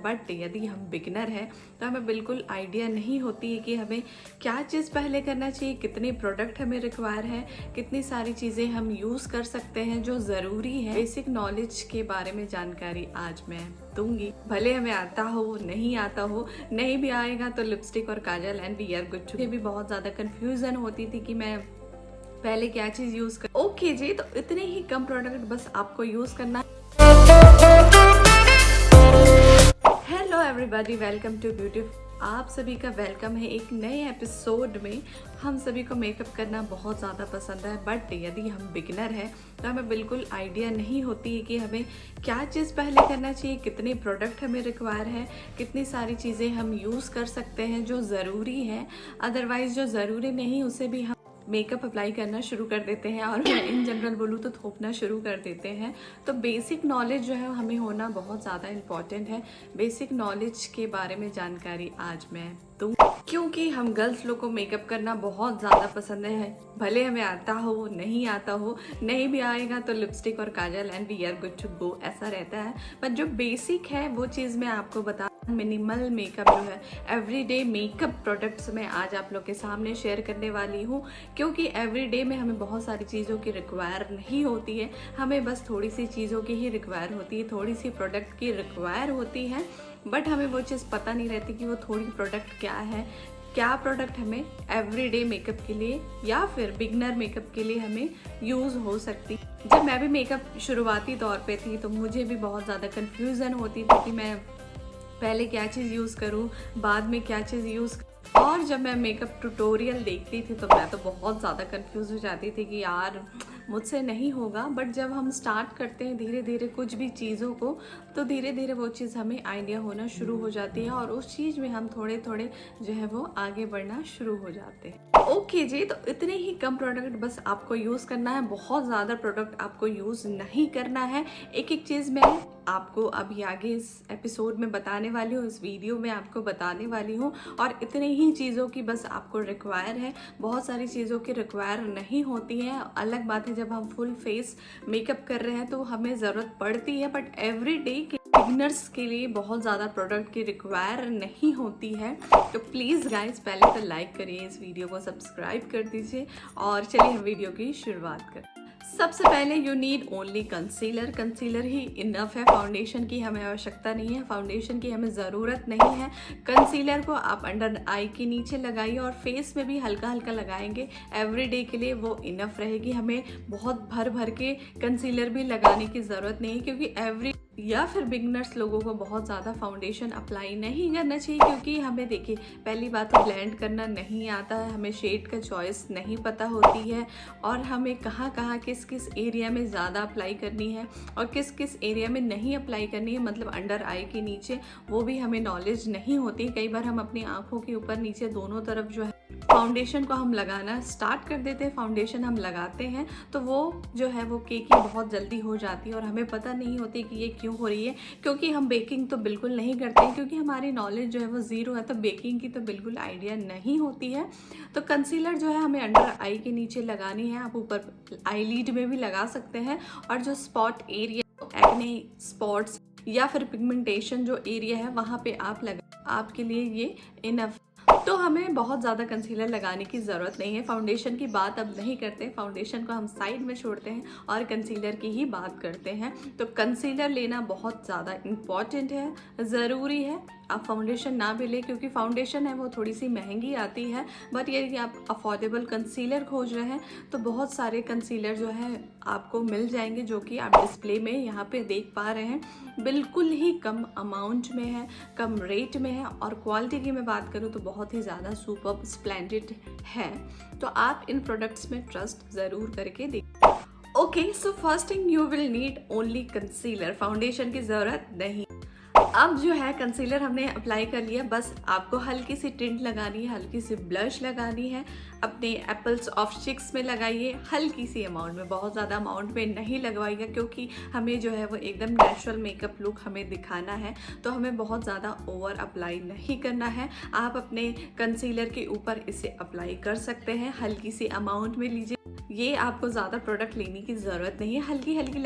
But यदि हम beginner हैं तो हमें बिल्कुल आइडिया नहीं होती है कि हमें क्या चीज़ पहले करना चाहिए, कितने प्रोडक्ट हमें रिक्वायर है, कितनी सारी चीज़ें हम यूज़ कर सकते हैं जो ज़रूरी है। बेसिक नॉलेज के बारे में जानकारी आज मैं दूंगी। भले हमें आता हो नहीं आता हो, नहीं भी आएगा तो लिपस्टिक और काजल and we are good to. भी बहुत ज़्यादा कन्फ्यूज़न होती थी कि मैं पहले क्या चीज़ यूज़ कर। ओके जी, तो इतने ही कम प्रोडक्ट बस आपको यूज़ करना है। Hello everybody, welcome to beauty. आप सभी का वेलकम है एक नए एपिसोड में। हम सभी को मेकअप करना बहुत ज़्यादा पसंद है, बट यदि हम बिगिनर हैं तो हमें बिल्कुल आइडिया नहीं होती है कि हमें क्या चीज़ पहले करना चाहिए, कितने प्रोडक्ट हमें रिक्वायर है, कितनी सारी चीज़ें हम यूज़ कर सकते हैं जो ज़रूरी है। अदरवाइज़ जो ज़रूरी नहीं उसे भी हम मेकअप अप्लाई करना शुरू कर देते हैं, और मैं इन जनरल बोलूँ तो थोपना शुरू कर देते हैं। तो बेसिक नॉलेज जो है हमें होना बहुत ज़्यादा इम्पॉर्टेंट है। बेसिक नॉलेज के बारे में जानकारी आज मैं दूँ, क्योंकि हम गर्ल्स लोग को मेकअप करना बहुत ज़्यादा पसंद है। भले हमें आता हो नहीं आता हो, नहीं भी आएगा तो लिपस्टिक और काजल and we are good to go, ऐसा रहता है। पर जो बेसिक है वो चीज़ मैं आपको बता, मिनिमल मेकअप जो है, एवरीडे मेकअप प्रोडक्ट्स मैं आज आप लोग के सामने शेयर करने वाली हूँ। क्योंकि एवरीडे में हमें बहुत सारी चीज़ों की रिक्वायर नहीं होती है, हमें बस थोड़ी सी चीज़ों की ही रिक्वायर होती है, थोड़ी सी प्रोडक्ट की रिक्वायर होती है। बट हमें वो चीज़ पता नहीं रहती कि वो थोड़ी प्रोडक्ट क्या है, क्या प्रोडक्ट हमें एवरीडे मेकअप के लिए या फिर बिगनर मेकअप के लिए हमें यूज़ हो सकती। जब मैं भी मेकअप शुरुआती तौर पे थी तो मुझे भी बहुत ज़्यादा कन्फ्यूज़न होती थी कि मैं पहले क्या चीज़ यूज़ करूँ, बाद में क्या चीज़ यूज़। और जब मैं मेकअप ट्यूटोरियल देखती थी तो मैं तो बहुत ज़्यादा कंफ्यूज हो जाती थी कि यार मुझसे नहीं होगा। बट जब हम स्टार्ट करते हैं धीरे धीरे कुछ भी चीज़ों को, तो धीरे धीरे वो चीज़ हमें आइडिया होना शुरू हो जाती है और उस चीज़ में हम थोड़े थोड़े जो है वो आगे बढ़ना शुरू हो जाते हैं। ओके जी, तो इतने ही कम प्रोडक्ट बस आपको यूज़ करना है, बहुत ज़्यादा प्रोडक्ट आपको यूज़ नहीं करना है। एक एक चीज़ मैं आपको अभी आगे इस एपिसोड में बताने वाली हूँ, इस वीडियो में आपको बताने वाली हूँ। और इतने ही चीज़ों की बस आपको रिक्वायर है, बहुत सारी चीज़ों की रिक्वायर नहीं होती है। अलग बात है जब हम फुल फेस मेकअप कर रहे हैं तो हमें ज़रूरत पड़ती है, बट एवरीडे के बिगिनर्स के लिए बहुत ज़्यादा प्रोडक्ट की रिक्वायर नहीं होती है। तो प्लीज़ गाइज पहले तो लाइक करिए, इस वीडियो को सब्सक्राइब कर दीजिए और चलिए हम वीडियो की शुरुआत करें। सबसे पहले you need only concealer. Concealer he enough है, फाउंडेशन की हमें आवश्यकता नहीं है, फाउंडेशन की हमें ज़रूरत नहीं है। कंसीलर को आप अंडर आई के नीचे लगाइए और फेस में भी हल्का हल्का लगाएंगे। एवरीडे के लिए वो इनफ रहेगी, हमें बहुत भर भर के कंसीलर भी लगाने की ज़रूरत नहीं है। क्योंकि या फिर बिगनर्स लोगों को बहुत ज़्यादा फाउंडेशन अप्लाई नहीं करना चाहिए, क्योंकि हमें देखिए पहली बात तो ब्लेंड करना नहीं आता है, हमें शेड का चॉइस नहीं पता होती है, और हमें कहाँ कहाँ किस किस एरिया में ज़्यादा अप्लाई करनी है और किस किस एरिया में नहीं अप्लाई करनी है, मतलब अंडर आई के नीचे, वो भी हमें नॉलेज नहीं होती। कई बार हम अपनी आँखों के ऊपर नीचे दोनों तरफ जो है फाउंडेशन को हम लगाना स्टार्ट कर देते हैं, फाउंडेशन हम लगाते हैं तो वो जो है वो केकी बहुत जल्दी हो जाती है और हमें पता नहीं होती कि ये क्यों हो रही है। क्योंकि हम बेकिंग तो बिल्कुल नहीं करते हैं, क्योंकि हमारी नॉलेज जो है वो ज़ीरो है, तो बेकिंग की तो बिल्कुल आइडिया नहीं होती है। तो कंसीलर जो है हमें अंडर आई के नीचे लगानी है, आप ऊपर आईलिड में भी लगा सकते हैं। और जो स्पॉट एरिया, एक्ने स्पॉट्स या फिर पिगमेंटेशन जो एरिया है वहाँ पे आप लगा, आपके लिए ये इनफ। तो हमें बहुत ज़्यादा कंसीलर लगाने की ज़रूरत नहीं है। फाउंडेशन की बात अब नहीं करते, फाउंडेशन को हम साइड में छोड़ते हैं और कंसीलर की ही बात करते हैं। तो कंसीलर लेना बहुत ज़्यादा इम्पॉर्टेंट है, ज़रूरी है। आप फाउंडेशन ना भी लें, क्योंकि फाउंडेशन है वो थोड़ी सी महंगी आती है, बट यदि आप अफोर्डेबल कंसीलर खोज रहे हैं तो बहुत सारे कंसीलर जो है आपको मिल जाएंगे, जो कि आप डिस्प्ले में यहाँ पे देख पा रहे हैं। बिल्कुल ही कम अमाउंट में है, कम रेट में है, और क्वालिटी की मैं बात करूँ तो बहुत ही ज़्यादा सुपर्ब स्प्लेंडेड है। तो आप इन प्रोडक्ट्स में ट्रस्ट ज़रूर करके देखिए। Okay, so first thing you will need only concealer, foundation की ज़रूरत नहीं। अब जो है कंसीलर हमने अप्लाई कर लिया, बस आपको हल्की सी टिंट लगानी है, हल्की सी ब्लश लगानी है, अपने एप्पल्स ऑफ चिक्स में लगाइए, हल्की सी अमाउंट में, बहुत ज़्यादा अमाउंट में नहीं लगवाइएगा, क्योंकि हमें जो है वो एकदम नेचुरल मेकअप लुक हमें दिखाना है, तो हमें बहुत ज़्यादा ओवर अप्लाई नहीं करना है। आप अपने कंसीलर के ऊपर इसे अप्लाई कर सकते हैं, हल्की सी अमाउंट में लीजिए। ये आपको ज़्यादा प्रोडक्ट लेने की ज़रूरत नहीं है, हल्की हल्की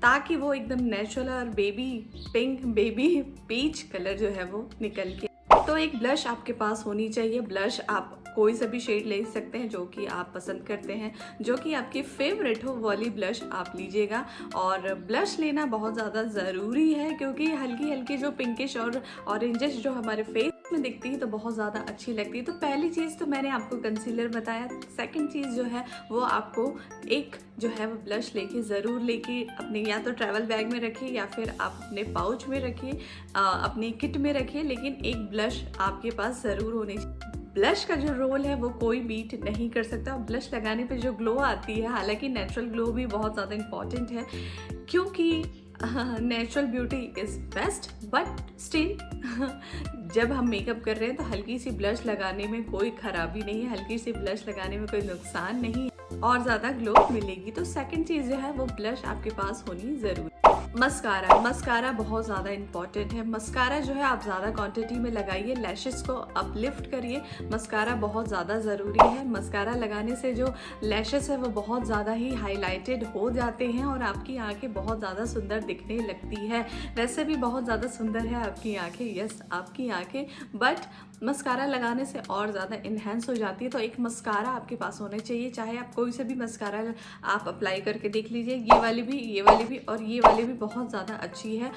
ताकि वो एकदम नेचुरल और baby pink, baby peach colour जो है वो निकल के। तो एक ब्लश आपके पास होनी चाहिए। ब्लश आप कोई सा भी शेड ले सकते हैं जो कि आप पसंद करते हैं, जो कि आपकी फेवरेट हो वाली ब्लश आप लीजिएगा। और ब्लश लेना बहुत ज़्यादा ज़रूरी है क्योंकि हल्की हल्की जो पिंकिश और ऑरेंजिश जो हमारे फेस में दिखती है तो बहुत ज़्यादा अच्छी लगती है। तो पहली चीज़ तो मैंने आपको कंसीलर बताया। सेकंड चीज़ जो है वो आपको एक जो है वो ब्लश लेके ज़रूर लेके अपने या तो ट्रैवल बैग में रखिए या फिर आप अपने पाउच में रखिए, अपनी किट में रखिए, लेकिन एक ब्लश आपके पास ज़रूर होनी चाहिए। ब्लश का जो रोल है वो कोई बीट नहीं कर सकता। ब्लश लगाने पे जो ग्लो आती है, हालांकि नेचुरल ग्लो भी बहुत ज़्यादा इम्पॉर्टेंट है क्योंकि natural beauty is best, but still जब हम मेकअप कर रहे हैं तो हल्की सी ब्लश लगाने में कोई खराबी नहीं है, हल्की सी ब्लश लगाने में कोई नुकसान नहीं है और ज़्यादा ग्लो मिलेगी। तो सेकंड चीज़ जो है वो ब्लश आपके पास होनी ज़रूरी। मस्कारा बहुत ज़्यादा इंपॉर्टेंट है। मस्कारा जो है आप ज़्यादा क्वांटिटी में लगाइए, लैशेस को अपलिफ्ट करिए। मस्कारा बहुत ज़्यादा ज़रूरी है। मस्कारा लगाने से जो लैशेस है वो बहुत ज़्यादा ही हाईलाइटेड हो जाते हैं और आपकी आंखें बहुत ज़्यादा सुंदर दिखने लगती है। वैसे भी बहुत ज़्यादा सुंदर है आपकी आंखें, यस आपकी आंखें, बट मस्कारा लगाने से और ज़्यादा इन्हेंस हो जाती है। तो एक मस्कारा आपके पास होना चाहिए, चाहे आप कोई से भी मस्कारा आप अप्लाई करके देख लीजिए। ये वाली भी और ये वाली भी बहुत ज़्यादा अच्छी है,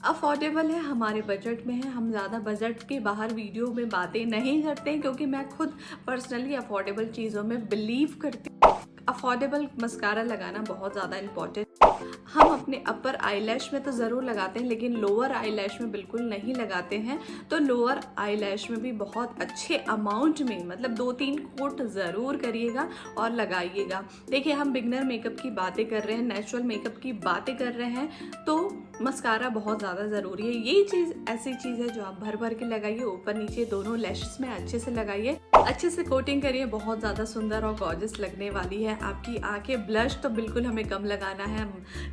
अफोर्डेबल है, हमारे बजट में है। हम ज़्यादा बजट के बाहर वीडियो में बातें नहीं करते हैं क्योंकि मैं खुद पर्सनली अफोर्डेबल चीज़ों में बिलीव करती हूँ। अफोर्डेबल मस्कारा लगाना बहुत ज़्यादा इम्पॉर्टेंट। हम अपने अपर आईलैश में तो ज़रूर लगाते हैं लेकिन लोअर आईलैश में बिल्कुल नहीं लगाते हैं। तो लोअर आईलैश में भी बहुत अच्छे अमाउंट में, मतलब 2-3 कोट ज़रूर करिएगा और लगाइएगा। देखिए हम बिगनर मेकअप की बातें कर रहे हैं, नेचुरल मेकअप की बातें कर रहे हैं, तो मस्कारा बहुत ज़्यादा ज़रूरी है। ये चीज़ ऐसी चीज़ है जो आप भर भर के लगाइए, ऊपर नीचे दोनों लैशेस में अच्छे से लगाइए, अच्छे से कोटिंग करिए, बहुत ज़्यादा सुंदर और गॉर्जियस लगने वाली है आपकी आंखें। ब्लश तो बिल्कुल हमें कम लगाना है,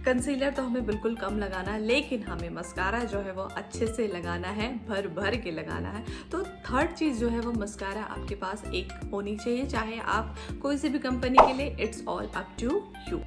कंसीलर तो हमें बिल्कुल कम लगाना है, लेकिन हमें मस्कारा जो है वो अच्छे से लगाना है, भर भर के लगाना है। तो थर्ड चीज़ जो है वो मस्कारा आपके पास एक होनी चाहिए, चाहे आप कोई सी भी कंपनी के लिए, it's all up to you.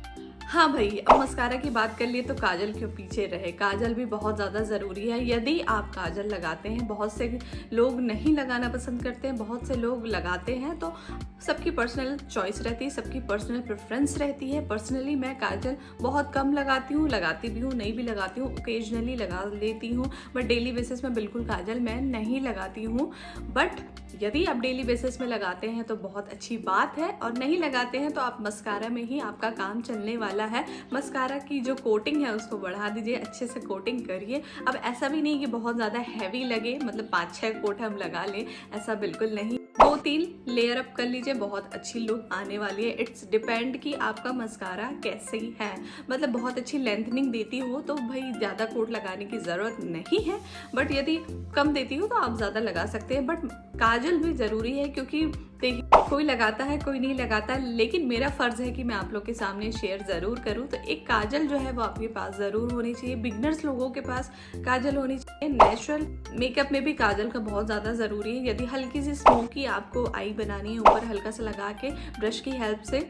हाँ भाई, अब मस्कारा की बात कर लिए तो काजल क्यों पीछे रहे। काजल भी बहुत ज़्यादा ज़रूरी है। यदि आप काजल लगाते हैं, बहुत से लोग नहीं लगाना पसंद करते हैं, बहुत से लोग लगाते हैं, तो सबकी पर्सनल चॉइस रहती है, सबकी पर्सनल प्रेफरेंस रहती है। पर्सनली मैं काजल बहुत कम लगाती हूँ, लगाती भी हूँ, नहीं भी लगाती हूँ, ओकेजनली लगा लेती हूँ, बट डेली बेसिस में बिल्कुल काजल मैं नहीं लगाती हूँ। बट यदि आप डेली बेसिस में लगाते हैं तो बहुत अच्छी बात है, और नहीं लगाते हैं तो आप मस्कारा में ही आपका काम चलने वाला है। मस्कारा की जो कोटिंग है उसको बढ़ा दीजिए, अच्छे से कोटिंग करिए। अब ऐसा भी नहीं कि बहुत ज़्यादा हैवी लगे, मतलब 5-6 कोट हम लगा लें, ऐसा बिल्कुल नहीं। 2-3 लेयर अप कर लीजिए, बहुत अच्छी लुक आने वाली है। इट्स डिपेंड कि आपका मस्कारा कैसे ही है, मतलब बहुत अच्छी लेंथनिंग देती हो तो भाई ज़्यादा कोट लगाने की ज़रूरत नहीं है, बट यदि कम देती हो तो आप ज़्यादा लगा सकते हैं। बट काजल भी ज़रूरी है क्योंकि देखिए कोई लगाता है कोई नहीं लगाता, लेकिन मेरा फ़र्ज़ है कि मैं आप लोग के सामने शेयर ज़रूर करूं। तो एक काजल जो है वो आपके पास ज़रूर होनी चाहिए, बिगनर्स लोगों के पास काजल होनी चाहिए। नेचुरल मेकअप में भी काजल का बहुत ज़्यादा ज़रूरी है। यदि हल्की सी स्मोकी आपको आई बनानी है, ऊपर हल्का सा लगा के ब्रश की हेल्प से,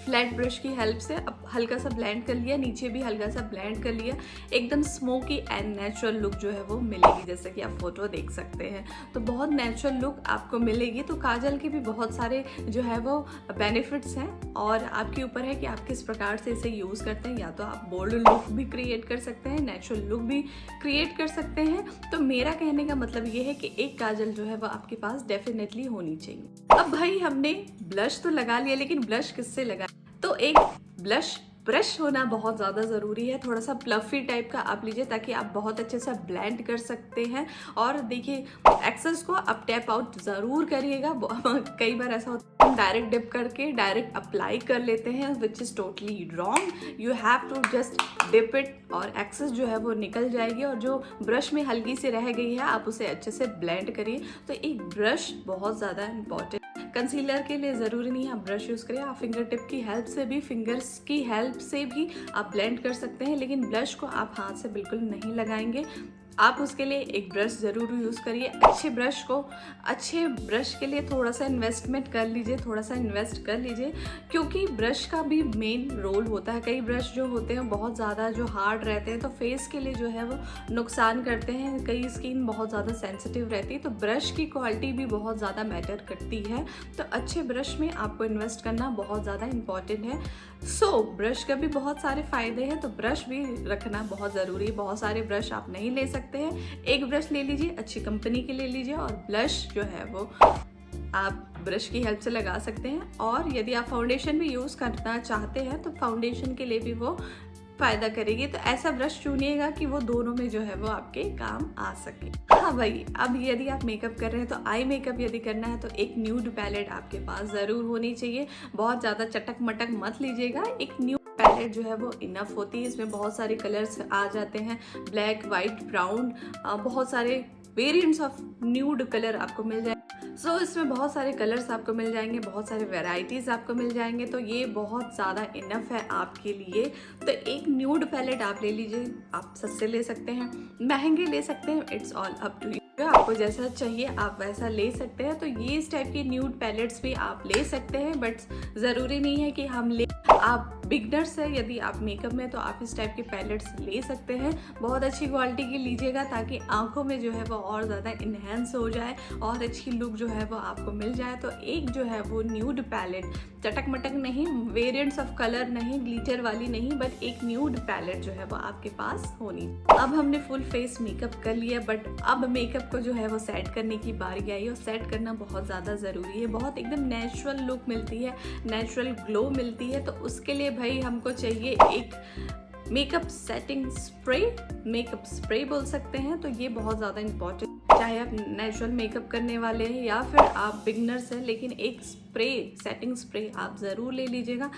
फ्लैट ब्रश की हेल्प से अब हल्का सा ब्लेंड कर लिया, नीचे भी हल्का सा ब्लेंड कर लिया, एकदम स्मोकी एंड नेचुरल लुक जो है वो मिलेगी, जैसे कि आप फोटो देख सकते हैं। तो बहुत नेचुरल लुक आपको मिलेगी। तो काजल के भी बहुत सारे जो है वो बेनिफिट्स हैं, और आपके ऊपर है कि आप किस प्रकार से इसे यूज़ करते हैं। या तो आप बोल्ड लुक भी क्रिएट कर सकते हैं, नेचुरल लुक भी क्रिएट कर सकते हैं। तो मेरा कहने का मतलब ये है कि एक काजल जो है वो आपके पास डेफिनेटली होनी चाहिए। अब भाई हमने ब्लश तो लगा लिया, लेकिन ब्लश किससे लगा, तो एक ब्लश ब्रश होना बहुत ज़्यादा ज़रूरी है। थोड़ा सा प्लफी टाइप का आप लीजिए ताकि आप बहुत अच्छे से ब्लेंड कर सकते हैं। और देखिए एक्सेस को आप टैप आउट ज़रूर करिएगा। कई बार ऐसा होता है हम डायरेक्ट डिप करके डायरेक्ट अप्लाई कर लेते हैं, which is totally wrong. You have to just dip it और एक्सेस जो है वो निकल जाएगी, और जो ब्रश में हल्की सी रह गई है आप उसे अच्छे से ब्लेंड करिए। तो एक ब्रश बहुत ज़्यादा इंपॉर्टेंट। कंसीलर के लिए ज़रूरी नहीं है आप ब्रश यूज़ करें, आप फिंगर टिप की हेल्प से भी, फिंगर्स की हेल्प से भी आप ब्लेंड कर सकते हैं, लेकिन ब्लश को आप हाथ से बिल्कुल नहीं लगाएंगे। आप उसके लिए एक ब्रश ज़रूर यूज़ करिए। अच्छे ब्रश के लिए थोड़ा सा इन्वेस्टमेंट कर लीजिए, थोड़ा सा इन्वेस्ट कर लीजिए, क्योंकि ब्रश का भी मेन रोल होता है। कई ब्रश जो होते हैं बहुत ज़्यादा जो हार्ड रहते हैं तो फेस के लिए जो है वो नुकसान करते हैं। कई स्किन बहुत ज़्यादा सेंसिटिव रहती है, तो ब्रश की क्वालिटी भी बहुत ज़्यादा मैटर करती है। तो अच्छे ब्रश में आपको इन्वेस्ट करना बहुत ज़्यादा इम्पॉर्टेंट है। ब्रश का भी बहुत सारे फ़ायदे हैं, तो ब्रश भी रखना बहुत ज़रूरी है। बहुत सारे ब्रश आप नहीं ले सकते हैं, एक ब्रश ले लीजिए, अच्छी कंपनी के ले लीजिए, और ब्लश जो है वो आप ब्रश की हेल्प से लगा सकते हैं। और यदि आप फाउंडेशन भी यूज़ करना चाहते हैं तो फाउंडेशन के लिए भी वो फ़ायदा करेगी। तो ऐसा ब्रश चुनिएगा कि वो दोनों में जो है वो आपके काम आ सके। हाँ भाई, अब यदि आप मेकअप कर रहे हैं तो आई मेकअप यदि करना है तो एक न्यूड पैलेट आपके पास ज़रूर होनी चाहिए। बहुत ज़्यादा चटक मटक मत लीजिएगा, एक न्यूड पैलेट जो है वो इनफ होती है। इसमें बहुत सारे कलर्स आ जाते हैं, ब्लैक, वाइट, ब्राउन, बहुत सारे वेरिएंट्स ऑफ न्यूड कलर आपको मिल जाए। इसमें बहुत सारे कलर्स आपको मिल जाएंगे, बहुत सारे वेराइटीज़ आपको मिल जाएंगे, तो ये बहुत ज़्यादा इनफ है आपके लिए। तो एक न्यूड पैलेट आप ले लीजिए। आप सस्ते ले सकते हैं, महंगे ले सकते हैं, it's all up to you. आपको जैसा चाहिए आप वैसा ले सकते हैं। तो ये इस टाइप की न्यूड पैलेट्स भी आप ले सकते हैं, बट ज़रूरी नहीं है कि हम ले। आप बिगनर्स है, यदि आप मेकअप में, तो आप इस टाइप के पैलेट्स ले सकते हैं। बहुत अच्छी क्वालिटी की लीजिएगा ताकि आंखों में जो है वो और ज़्यादा इन्हेंस हो जाए और अच्छी लुक जो है वो आपको मिल जाए। तो एक जो है वो न्यूड पैलेट, चटक मटक नहीं, वेरिएंट्स ऑफ कलर नहीं, ग्लिटर वाली नहीं, बट एक न्यूड पैलेट जो है वो आपके पास होनी। अब हमने फुल फेस मेकअप कर लिया, बट अब मेकअप को जो है वो सेट करने की बारी आई। और सेट करना बहुत ज़्यादा ज़रूरी है। बहुत एकदम नेचुरल लुक मिलती है, नेचुरल ग्लो मिलती है। तो उसके लिए भाई हमको चाहिए एक मेकअप सेटिंग स्प्रे बोल सकते हैं। तो ये बहुत ज़्यादा इम्पॉर्टेंट, चाहे आप नेचुरल मेकअप करने वाले हैं या फिर आप बिगनर्स हैं, लेकिन एक सेटिंग स्प्रे आप ज़रूर ले लीजिएगा।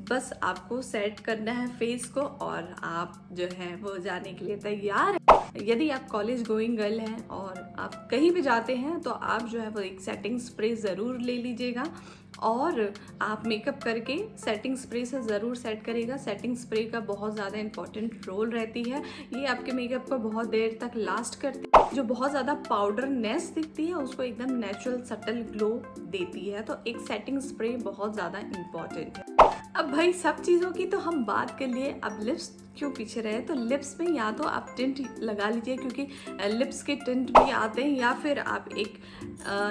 बस आपको सेट करना है फेस को और आप जो है वो जाने के लिए तैयार है। यदि आप कॉलेज गोइंग गर्ल हैं और आप कहीं भी जाते हैं तो आप जो है वो एक सेटिंग स्प्रे ज़रूर ले लीजिएगा, और आप मेकअप करके सेटिंग स्प्रे से ज़रूर सेट करिएगा। सेटिंग स्प्रे का बहुत ज़्यादा इंपॉर्टेंट रोल रहती है। ये आपके मेकअप को बहुत देर तक लास्ट करती है। जो बहुत ज़्यादा पाउडरनेस दिखती है उसको एकदम नेचुरल सटल ग्लो देती है। तो एक सेटिंग स्प्रे बहुत ज़्यादा इम्पॉर्टेंट है। अब भाई सब चीज़ों की तो हम बात कर लिए, अब लिप्स क्यों पीछे रहे। तो लिप्स में या तो आप टिंट लगा लीजिए, क्योंकि लिप्स के टिंट भी आते हैं, या फिर आप एक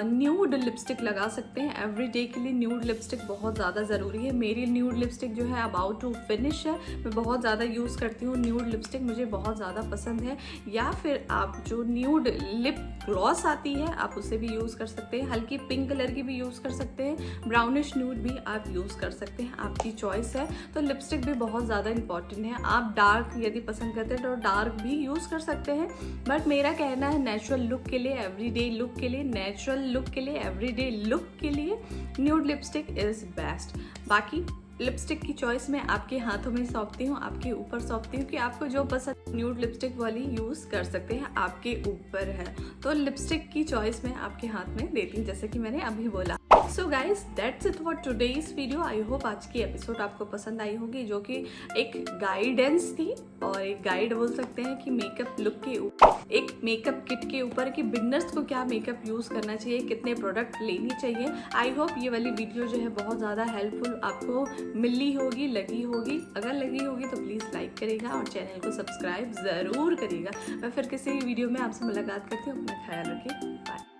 न्यूड लिपस्टिक लगा सकते हैं। एवरीडे के लिए न्यूड लिपस्टिक बहुत ज़्यादा ज़रूरी है। मेरी न्यूड लिपस्टिक जो है अबाउट टू फिनिश है, मैं बहुत ज़्यादा यूज़ करती हूँ न्यूड लिपस्टिक, मुझे बहुत ज़्यादा पसंद है। या फिर आप जो न्यूड लिप ग्लॉस आती है आप उसे भी यूज़ कर सकते हैं। हल्की पिंक कलर की भी यूज़ कर सकते हैं, ब्राउनिश न्यूड भी आप यूज़ कर सकते हैं, आपकी चॉइस है। तो लिपस्टिक भी बहुत ज़्यादा इंपॉर्टेंट है। आप डार्क यदि पसंद करते हैं तो डार्क भी यूज़ कर सकते हैं, बट मेरा कहना है नेचुरल लुक के लिए, एवरीडे लुक के लिए, नेचुरल लुक के लिए, एवरीडे लुक के लिए न्यूड लिपस्टिक इज़ बेस्ट। बाकी लिपस्टिक की चॉइस मैं आपके हाथों में सौंपती हूँ, आपके ऊपर सौंपती हूँ कि आपको जो पसंद न्यूड लिपस्टिक वाली यूज़ कर सकते हैं, आपके ऊपर है। तो लिपस्टिक की चॉइस मैं आपके हाथ में देती हूँ, जैसे कि मैंने अभी बोला। So guys that's it for today's video. I hope आज की एपिसोड आपको पसंद आई होगी, जो कि एक गाइडेंस थी और एक गाइड बोल सकते हैं कि मेकअप लुक के ऊपर, एक मेकअप किट के ऊपर कि बिगनर्स को क्या मेकअप यूज़ करना चाहिए, कितने प्रोडक्ट लेनी चाहिए। आई होप ये वाली वीडियो जो है बहुत ज़्यादा हेल्पफुल आपको मिली होगी, लगी होगी। अगर लगी होगी तो प्लीज़ लाइक करिएगा और चैनल को सब्सक्राइब ज़रूर करिएगा। मैं फिर किसी वीडियो में आपसे मुलाकात करती हूँ। अपना ख्याल रखिए, बाय।